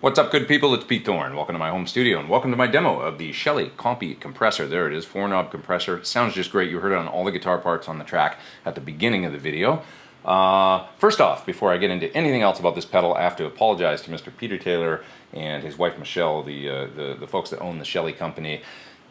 What's up, good people? It's Pete Thorn. Welcome to my home studio and welcome to my demo of the CHELLEE COMPY compressor. There it is, 4-knob compressor. Sounds just great. You heard it on all the guitar parts on the track at the beginning of the video. First off, before I get into anything else about this pedal, I have to apologize to Mr. Peter Taylor and his wife Michelle, the folks that own the CHELLEE company.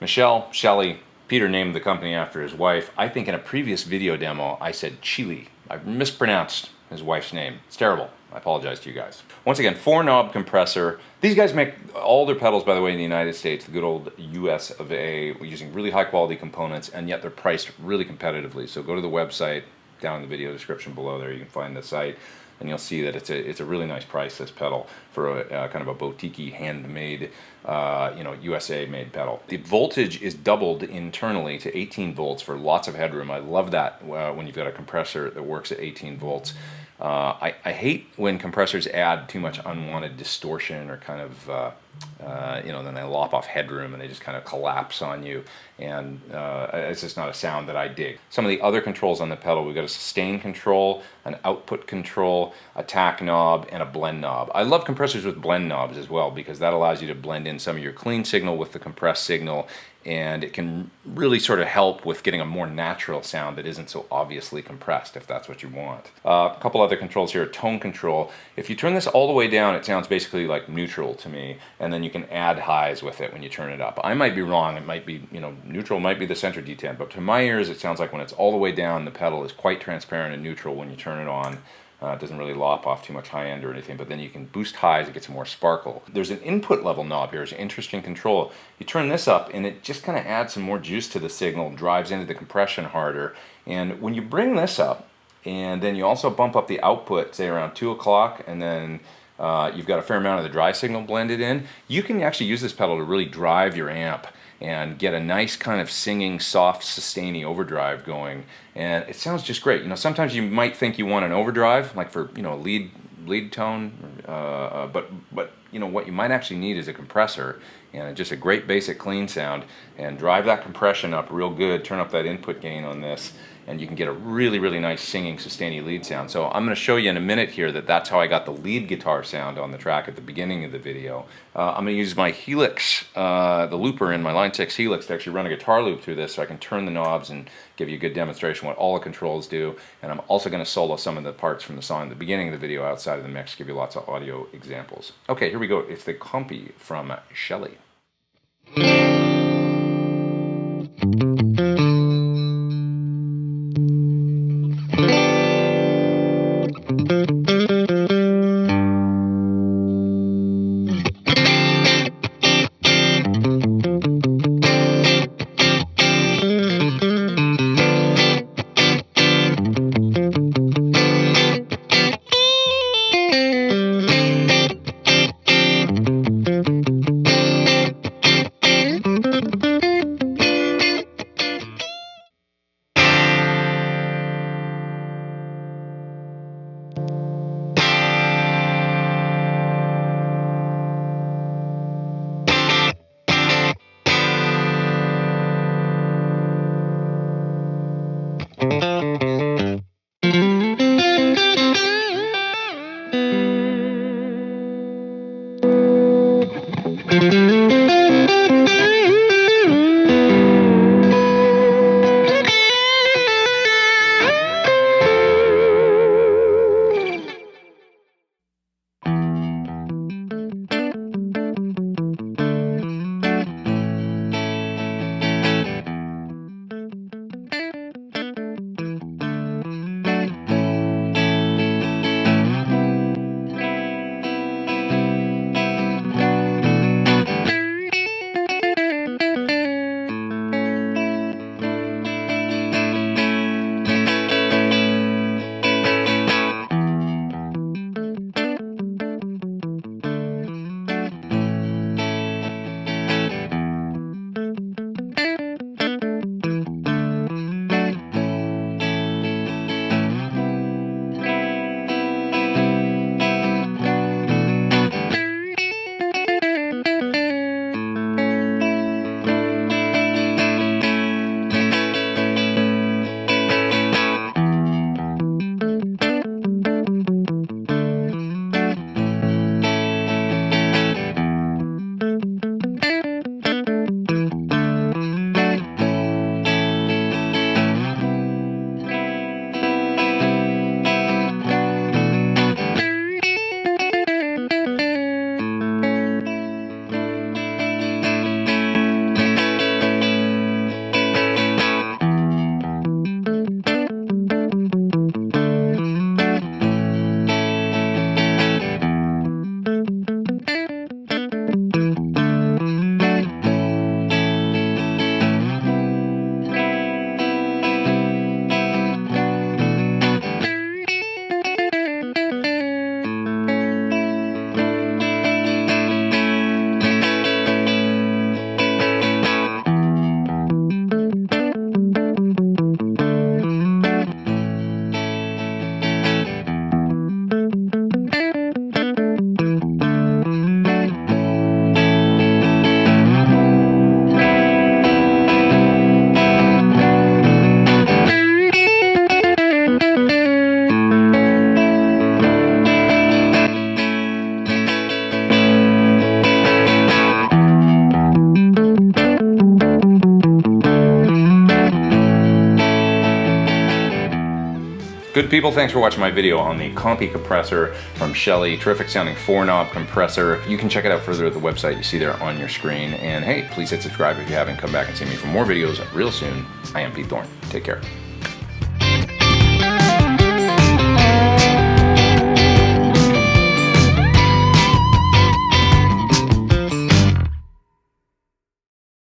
Michelle, Shelley, Peter named the company after his wife. I think in a previous video demo I said CHELLEE. I mispronounced his wife's name. It's terrible. I apologize to you guys. Once again, 4-knob compressor. These guys make all their pedals, by the way, in the United States, the good old US of A, using really high quality components, and yet they're priced really competitively. So go to the website, down in the video description below there, you can find the site, and you'll see that it's a really nice price, this pedal, for a kind of a boutique handmade, USA made pedal. The voltage is doubled internally to 18 volts for lots of headroom. I love that when you've got a compressor that works at 18 volts. I hate when compressors add too much unwanted distortion or kind of, then they lop off headroom and they just kind of collapse on you, and it's just not a sound that I dig. Some of the other controls on the pedal, we've got a sustain control, an output control, a tack knob, and a blend knob. I love compressors with blend knobs as well because that allows you to blend in some of your clean signal with the compressed signal, and it can really sort of help with getting a more natural sound that isn't so obviously compressed, if that's what you want. A couple other controls here, tone control. If you turn this all the way down, it sounds basically like neutral to me, and then you can add highs with it when you turn it up. I might be wrong, it might be, neutral might be the center detent, but to my ears it sounds like when it's all the way down, the pedal is quite transparent and neutral when you turn it on. It doesn't really lop off too much high end or anything, but then you can boost highs, it gets more sparkle. There's an input level knob here, it's an interesting control. You turn this up and it just kind of adds some more juice to the signal, drives into the compression harder. And when you bring this up, and then you also bump up the output, say around 2 o'clock, and then you've got a fair amount of the dry signal blended in, you can actually use this pedal to really drive your amp and get a nice kind of singing, soft, sustainy overdrive going, and it sounds just great. Sometimes you might think you want an overdrive, like for lead tone, but what you might actually need is a compressor and just a great basic clean sound, and drive that compression up real good, turn up that input gain on this, and you can get a really, really nice singing, sustainy lead sound. So I'm going to show you in a minute here that's how I got the lead guitar sound on the track at the beginning of the video. I'm going to use my Helix, the looper in my Line 6 Helix, to actually run a guitar loop through this so I can turn the knobs and give you a good demonstration what all the controls do. And I'm also going to solo some of the parts from the song at the beginning of the video outside of the mix, give you lots of audio examples. Okay, here we go. It's the Compy from CHELLEE. Good people, thanks for watching my video on the Compy compressor from CHELLEE. Terrific sounding 4-knob compressor. You can check it out further at the website you see there on your screen. And hey, please hit subscribe if you haven't. Come back and see me for more videos real soon. I am Pete Thorn. Take care.